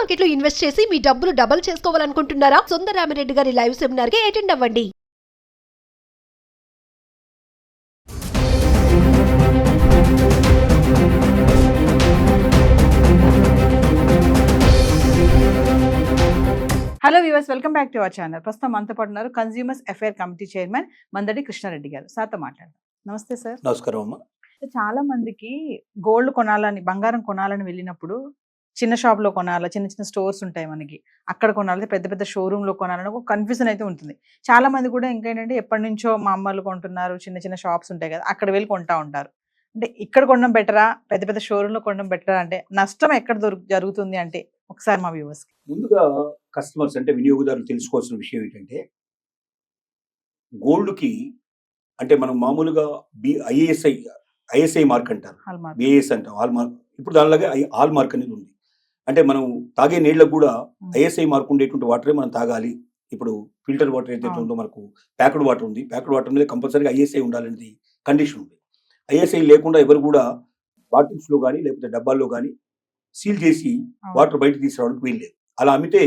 Market లో invest చేసి మీ డబ్బులు డబుల్ చేసుకోవాలనుకుంటున్నారా? సుందరరామిరెడ్డి గారి లైవ్ సెమినార్ కి అటెండ్ అవ్వండి. Hello viewers, welcome back to our channel. ప్రస్తుతం మనతో పాటు ఉన్నారు consumers affair committee chairman Mandadi Krishnareddy గారు. సార్తో మాట్లాడదాం. నమస్తే సార్. నమస్కారం అమ్మ. చాలా మందికి గోల్డ్ కొనాలని, బంగారం కొనాలని వెళ్ళినప్పుడు చిన్న షాప్ లో కొనాలా, చిన్న చిన్న స్టోర్స్ ఉంటాయి మనకి, అక్కడ కొనాలి, పెద్ద పెద్ద షోరూమ్ లో కొనాలని ఒక కన్ఫ్యూజన్ అయితే ఉంటుంది. చాలా మంది కూడా ఇంకేంటంటే ఎప్పటి నుంచో మా అమ్మలు కొంటున్నారు, చిన్న చిన్న షాప్స్ ఉంటాయి కదా, అక్కడ వెళ్ళి కొంటా ఉంటారు. అంటే ఇక్కడ కొనడం బెటరా, పెద్ద పెద్ద షోరూమ్ లో కొనడం బెటరా, అంటే నష్టం ఎక్కడ జరుగుతుంది అంటే ఒకసారి మా వ్యూవర్స్. ముందుగా కస్టమర్స్ అంటే వినియోగదారులు తెలుసుకోవాల్సిన విషయం ఏంటంటే, గోల్డ్కి అంటే మనం మామూలుగా ఐఎస్ఐ మార్క్ అంటారు, బిఐఎస్ అంటాం, హాల్ మార్క్. ఇప్పుడు దానిలాగే హాల్ మార్క్ అనేది ఉంది. అంటే మనం తాగే నీళ్ళకు కూడా ఐఎస్ఐ మార్క్ ఉండేటువంటి వాటరే మనం తాగాలి. ఇప్పుడు ఫిల్టర్ వాటర్ అయితే ఉందో, మనకు ప్యాక్డ్ వాటర్ ఉంది, ప్యాక్డ్ వాటర్ మీద కంపల్సరీగా ఐఎస్ఐ ఉండాలనేది కండిషన్ ఉంది. ఐఎస్ఐ లేకుండా ఎవరు కూడా బాటిల్స్లో కానీ లేకపోతే డబ్బాల్లో కానీ సీల్ చేసి వాటర్ బయట తీసుకురావడానికి వీల్లేదు. అలా అమ్మితే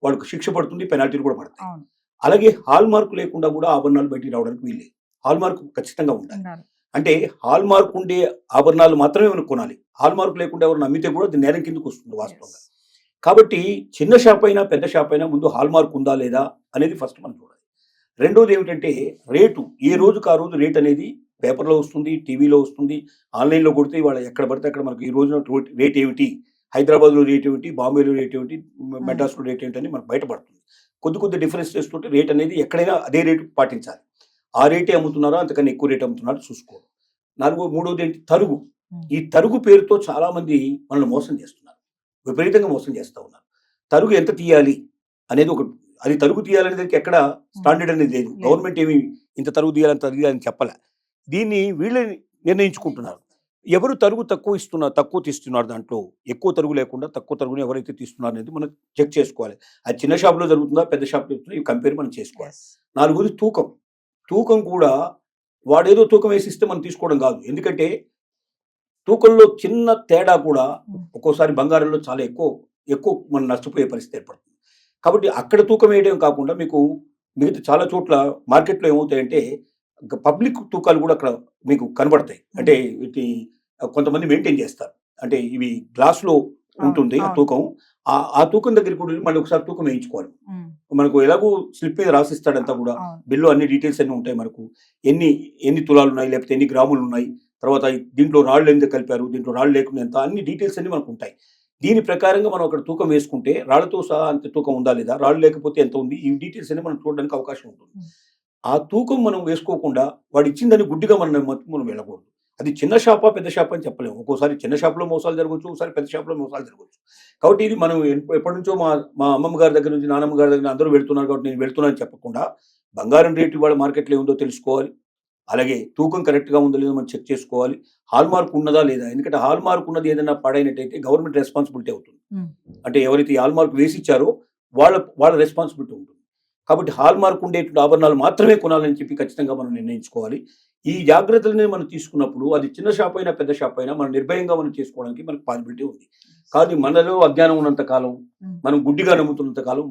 వాళ్ళకు శిక్ష పడుతుంది, పెనాల్టీలు కూడా పడతాయి. అలాగే హాల్ మార్క్ లేకుండా కూడా ఆభరణాలు బయటికి రావడానికి వీల్లేదు. హాల్ మార్క్ ఖచ్చితంగా ఉండాలి. అంటే హాల్ మార్క్ ఉండే ఆభరణాలు మాత్రమే మనం కొనాలి. హాల్ మార్క్ లేకుండా ఎవరిని అమ్మితే కూడా అది నేరం కిందకు వస్తుంది వాస్తవంగా. కాబట్టి చిన్న షాప్ అయినా పెద్ద షాప్ అయినా ముందు హాల్ మార్క్ ఉందా లేదా అనేది ఫస్ట్ మనం చూడాలి. రెండోది ఏమిటంటే రేటు, ఏ రోజుకు ఆ రోజు రేట్ అనేది పేపర్లో వస్తుంది, టీవీలో వస్తుంది, ఆన్లైన్లో కొడితే వాళ్ళు ఎక్కడ పడితే అక్కడ మనకు ఈ రోజున రేట్ ఏమిటి, హైదరాబాద్లో రేట్ ఏమిటి, బాంబేలో రేట్ ఏమిటి, మెడ్రాస్లో రేట్ ఏమిటి అని మనకు బయటపడుతుంది. కొద్ది డిఫరెన్స్ చేస్తుంటే రేట్ అనేది ఎక్కడైనా అదే రేటు పాటించాలి. ఆ రేటే అమ్ముతున్నారో అంతకన్నా ఎక్కువ రేట్ అమ్ముతున్నారో చూసుకోవాలి. మూడోది ఏంటి, తరుగు. ఈ తరుగు పేరుతో చాలా మంది మనల్ని మోసం చేస్తున్నారు, విపరీతంగా మోసం చేస్తూ ఉన్నారు. తరుగు ఎంత తీయాలి అనేది అది తరుగు తీయాలనేది ఎక్కడ స్టాండర్డ్ అనేది లేదు. గవర్నమెంట్ ఏమి ఇంత తరుగు తీయాలని చెప్పలే. దీన్ని వీళ్ళే నిర్ణయించుకుంటున్నారు. ఎవరు తరుగు తక్కువ తీస్తున్నారు, దాంట్లో ఎక్కువ తరుగు లేకుండా తక్కువ తరుగుని ఎవరైతే తీస్తున్నారు అనేది మనం చెక్ చేసుకోవాలి. అది చిన్న షాప్లో జరుగుతుందా పెద్ద షాప్లో జరుగుతుందా, ఇవి కంపేర్ మనం చేసుకోవాలి. నాలుగోది తూకం కూడా వాడేదో తూకం వేసిస్తే మనం తీసుకోవడం కాదు. ఎందుకంటే తూకంలో చిన్న తేడా కూడా ఒక్కోసారి బంగారంలో చాలా ఎక్కువ మనం నష్టపోయే పరిస్థితి ఏర్పడుతుంది. కాబట్టి అక్కడ తూకం వేయడం కాకుండా మీకు మిగతా చాలా చోట్ల మార్కెట్లో ఏమవుతాయంటే పబ్లిక్ తూకాలు కూడా అక్కడ మీకు కనబడతాయి. అంటే వీటి కొంతమంది మెయింటైన్ చేస్తారు. అంటే ఇవి గ్లాస్లో ఉంటుంది ఆ తూకం. ఆ తూకం దగ్గరికి కూడా మళ్ళీ ఒకసారి తూకం వేయించుకోవాలి. మనకు ఎలాగో స్లిప్ మీద రాసిస్తాడంతా కూడా, బిల్లు అన్ని డీటెయిల్స్ అన్ని ఉంటాయి. మనకు ఎన్ని తులాలు ఉన్నాయి, లేకపోతే ఎన్ని గ్రాములు ఉన్నాయి, తర్వాత దీంట్లో రాళ్ళు ఎందుకు కలిపారు, దీంట్లో రాళ్ళు లేకుండా ఎంత, అన్ని డీటెయిల్స్ అన్ని మనకు ఉంటాయి. దీని ప్రకారంగా మనం అక్కడ తూకం వేసుకుంటే రాళ్లతో సహా అంత తూకం ఉందా లేదా, రాళ్ళు లేకపోతే ఎంత ఉంది, ఈ డీటెయిల్స్ అన్ని మనం చూడడానికి అవకాశం ఉంటుంది. ఆ తూకం మనం వేసుకోకుండా వాడు ఇచ్చిందని గుడ్డిగా మనం వెళ్ళకూడదు. అది చిన్న షాపా పెద్ద షాపా అని చెప్పలేము. ఒక్కోసారి చిన్న షాప్లో మోసాలు జరగవచ్చు, ఒకసారి పెద్ద షాప్లో మోసాలు జరగవచ్చు. కాబట్టి ఇది మనం ఎప్పటి నుంచో మా అమ్మమ్మ గారి దగ్గర నుంచి, నాన్నమ్మ గారి దగ్గర అందరూ వెళ్తున్నారు కాబట్టి నేను వెళ్తున్నానని చెప్పకుండా బంగారం రేటు వాళ్ళ మార్కెట్లో ఏముందో తెలుసుకోవాలి. అలాగే తూకం కరెక్ట్గా ఉందో లేదో మనం చెక్ చేసుకోవాలి. హాల్ మార్క్ ఉన్నదా లేదా, ఎందుకంటే హాల్ మార్క్ ఉన్నది ఏదైనా పాడైనట్టయితే గవర్నమెంట్ రెస్పాన్సిబిలిటీ అవుతుంది. అంటే ఎవరైతే హాల్ మార్క్ వేసి ఇచ్చారో వాళ్ళ రెస్పాన్సిబిలిటీ ఉంటుంది. కాబట్టి హాల్ మార్క్ ఉండేటువంటి ఆభరణాలు మాత్రమే కొనాలని చెప్పి ఖచ్చితంగా మనం నిర్ణయించుకోవాలి. ఈ జాగ్రత్తలని మనం తీసుకున్నప్పుడు అది చిన్న షాప్ అయినా పెద్ద షాప్ అయినా మనం నిర్భయంగా మనం చేసుకోవడానికి మనకు పాసిబిలిటీ ఉంది. కానీ మనలో అజ్ఞానం ఉన్నంత కాలం, మనం గుడ్డిగా నమ్ముతున్నంత కాలం,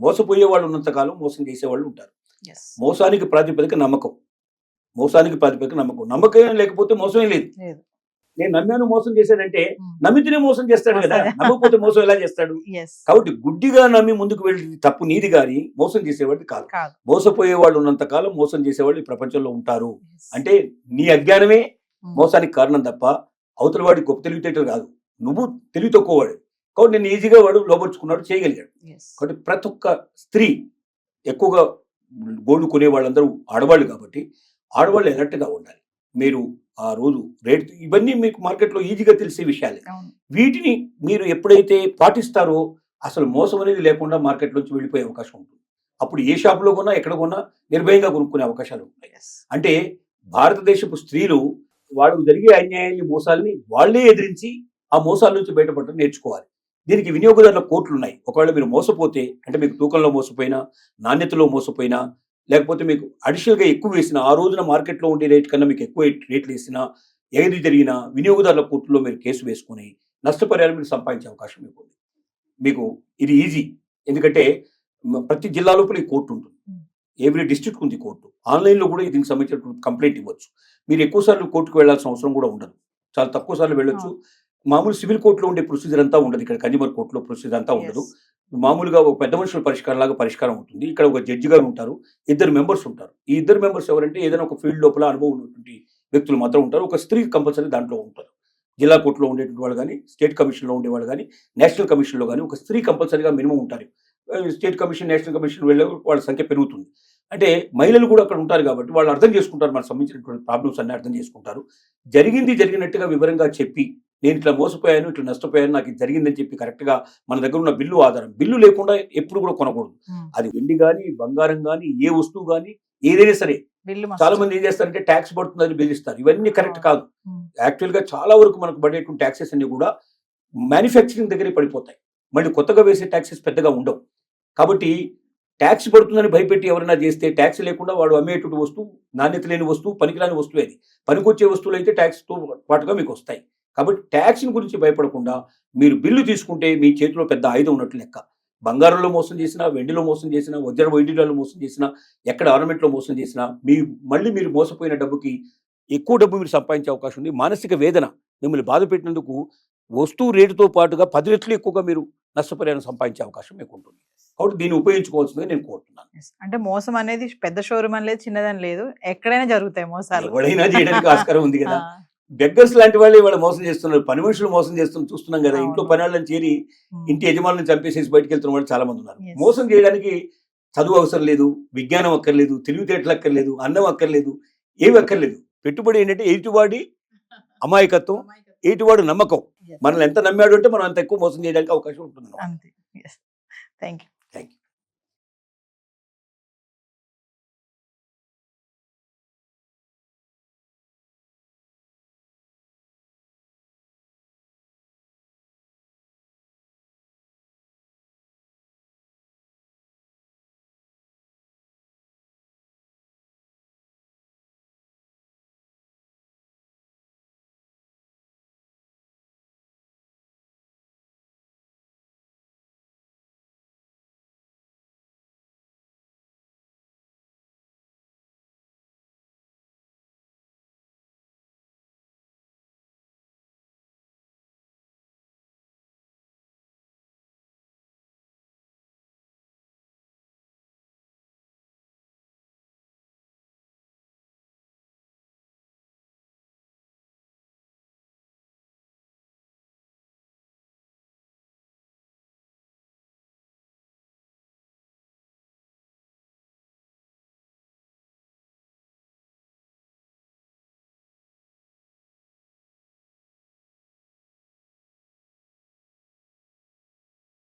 మోసపోయే వాళ్ళు ఉన్నంత కాలం మోసం చేసేవాళ్ళు ఉంటారు. మోసానికి ప్రాతిపదిక నమ్మకం. నమ్మకం లేకపోతే మోసమే లేదు. నేను నమ్మాను మోసం చేశాడంటే నమ్మితేనే మోసం చేస్తాడు కదా, నమ్మకపోతే మోసం ఎలా చేస్తాడు? కాబట్టి గుడ్డిగా నమ్మి ముందుకు వెళ్ళి తప్పు నీది కానీ మోసం చేసేవాడిది కాదు. మోసపోయేవాళ్ళు ఉన్నంత కాలం మోసం చేసేవాళ్ళు ఈ ప్రపంచంలో ఉంటారు. అంటే నీ అజ్ఞానమే మోసానికి కారణం తప్ప అవతల వాడి గొప్ప తెలివితేటలు కాదు, నువ్వు తెలివి తక్కువవాడు. కాబట్టి నేను ఈజీగా వాడు లోపరుచుకున్నాడు, చేయగలిగాడు. కాబట్టి ప్రతి ఒక్క స్త్రీ, ఎక్కువగా గోల్డ్ కొనే వాళ్ళందరూ ఆడవాళ్ళు కాబట్టి ఆడవాళ్ళు అలర్ట్గా ఉండాలి. మీరు ఆ రోజు రేట్, ఇవన్నీ మీకు మార్కెట్లో ఈజీగా తెలిసే విషయాలే. వీటిని మీరు ఎప్పుడైతే పాటిస్తారో అసలు మోసం అనేది లేకుండా మార్కెట్లోంచి వెళ్ళిపోయే అవకాశం ఉంటుంది. అప్పుడు ఏ షాపులో కొన్నా ఎక్కడ కొన్నా నిర్భయంగా కొనుక్కునే అవకాశాలు ఉంటాయి. అంటే భారతదేశపు స్త్రీలు వాడికి జరిగే అన్యాయాన్ని, మోసాలని వాళ్లే ఎదిరించి ఆ మోసాల నుంచి బయటపడటం నేర్చుకోవాలి. దీనికి వినియోగదారుల కోర్టులు ఉన్నాయి. ఒకవేళ మీరు మోసపోతే, అంటే మీకు తూకంలో మోసపోయినా, నాణ్యతలో మోసపోయినా, లేకపోతే మీకు అడిషనల్గా ఎక్కువ వేసినా, ఆ రోజున మార్కెట్లో ఉండే రేట్ కన్నా మీకు ఎక్కువ రేట్లు వేసినా, ఏది జరిగినా వినియోగదారుల కోర్టులో మీరు కేసు వేసుకుని నష్టపరిహారం మీరు సంపాదించే అవకాశం మీకు ఉంది. మీకు ఇది ఈజీ. ఎందుకంటే ప్రతి జిల్లా లోపల ఈ కోర్టు ఉంటుంది, ఎవ్రీ డిస్ట్రిక్ట్ ఉంది కోర్టు. ఆన్లైన్లో కూడా దీనికి సంబంధించిన కంప్లైంట్ ఇవ్వచ్చు. మీరు ఎక్కువ సార్లు కోర్టుకు వెళ్లాల్సిన అవసరం కూడా ఉండదు, చాలా తక్కువ సార్లు వెళ్ళొచ్చు. మామూలు సివిల్ కోర్టులో ఉండే ప్రొసీజర్ అంతా ఉండదు, ఇక్కడ కన్జ్యూమర్ కోర్టులో ప్రొసీజర్ అంతా ఉండదు. మామూలుగా ఒక పెద్ద మనుషుల పరిష్కారం లాగా పరిష్కారం ఉంటుంది. ఇక్కడ ఒక జడ్జి గారు ఉంటారు, 2 మెంబర్స్ ఉంటారు. ఈ 2 మెంబర్స్ ఎవరంటే ఏదైనా ఒక ఫీల్డ్ లోపల అనుభవం ఉన్నటువంటి వ్యక్తులు మాత్రం ఉంటారు. ఒక స్త్రీ కంపల్సరీ దాంట్లో ఉంటారు. జిల్లా కోర్టులో ఉండేటువంటి వాళ్ళు కానీ, స్టేట్ కమిషన్లో ఉండేవాళ్ళు కానీ, నేషనల్ కమిషన్లో కానీ ఒక స్త్రీ కంపల్సరీగా మినిమం ఉంటారు. స్టేట్ కమిషన్, నేషనల్ కమిషన్ వెళ్ళే వాళ్ళ సంఖ్య పెరుగుతుంది. అంటే మహిళలు కూడా అక్కడ ఉంటారు కాబట్టి వాళ్ళు అర్థం చేసుకుంటారు, మనకు సంబంధించినటువంటి ప్రాబ్లమ్స్ అన్ని అర్థం చేసుకుంటారు. జరిగినట్టుగా వివరంగా చెప్పి, నేను ఇట్లా మోసపోయాను, ఇట్లా నష్టపోయాను, నాకు ఇది జరిగిందని చెప్పి కరెక్ట్గా మన దగ్గర ఉన్న బిల్లు ఆధారం, బిల్లు లేకుండా ఎప్పుడు కూడా కొనకూడదు. అది వెండి కానీ, బంగారం కానీ, ఏ వస్తువు కానీ ఏదైనా సరే. చాలా మంది ఏం చేస్తారంటే ట్యాక్స్ పడుతుందని బిల్ ఇస్తారు. ఇవన్నీ కరెక్ట్ కాదు. యాక్చువల్గా చాలా వరకు మనకు పడేటువంటి ట్యాక్సెస్ అన్ని కూడా మ్యానుఫ్యాక్చరింగ్ దగ్గరే పడిపోతాయి. మళ్ళీ కొత్తగా వేసే ట్యాక్సెస్ పెద్దగా ఉండవు. కాబట్టి ట్యాక్స్ పడుతుందని భయపెట్టి ఎవరైనా చేస్తే, ట్యాక్స్ లేకుండా వాడు అమ్మేటువంటి వస్తువు నాణ్యత లేని వస్తువు, పనికిరాని వస్తువు. అది పనికొచ్చే వస్తువులు అయితే ట్యాక్స్తో పాటుగా మీకు వస్తాయి. కాబట్టి ట్యాక్స్ గురించి భయపడకుండా మీరు బిల్లు తీసుకుంటే మీ చేతిలో పెద్ద ఆయుధం ఉన్నట్లు లెక్క. బంగారంలో మోసం చేసినా, వెండిలో మోసం చేసినా, వజ్ర వైఢూర్యాలు మోసం చేసినా, ఎక్కడ ఆర్నమెంట్లో మోసం చేసినా మీరు మోసపోయిన డబ్బుకి ఎక్కువ డబ్బు మీరు సంపాదించే అవకాశం ఉంది. మానసిక వేదన, మిమ్మల్ని బాధ పెట్టినందుకు వస్తువు రేటుతో పాటుగా 10 రెట్లు ఎక్కువగా మీరు నష్టపరిహారం సంపాదించే అవకాశం మీకు ఉంటుంది. కాబట్టి దీన్ని ఉపయోగించుకోవాల్సిందిగా నేను కోరుతున్నాను. అంటే మోసం అనేది పెద్ద షోరూమ్ అని లేదు, చిన్నదని లేదు, ఎక్కడైనా జరుగుతాయి మోసాలు. ఎవడైనా చేయడానికి ఆస్కారం ఉంది కదా. బెగ్గర్స్ లాంటి వాళ్ళే వాళ్ళు మోసం చేస్తున్నారు, పని మనుషులు మోసం చూస్తున్నాం కదా. ఇంట్లో పని వాళ్ళని చేరి ఇంటి యజమానులను చంపేసేసి బయటకు వెళ్తున్న వాళ్ళు చాలా మంది ఉన్నారు. మోసం చేయడానికి చదువు అవసరం లేదు, విజ్ఞానం అక్కర్లేదు, తెలివితేటలు అక్కర్లేదు, అన్నం అక్కర్లేదు, ఏమి అక్కర్లేదు. పెట్టుబడి ఏంటంటే ఎదుటివాడి అమాయకత్వం, ఎదుటివాడు నమ్మకం. మనల్ని ఎంత నమ్మాడు అంటే మనం అంత ఎక్కువ మోసం చేయడానికి అవకాశం ఉంటుంది. Thank you.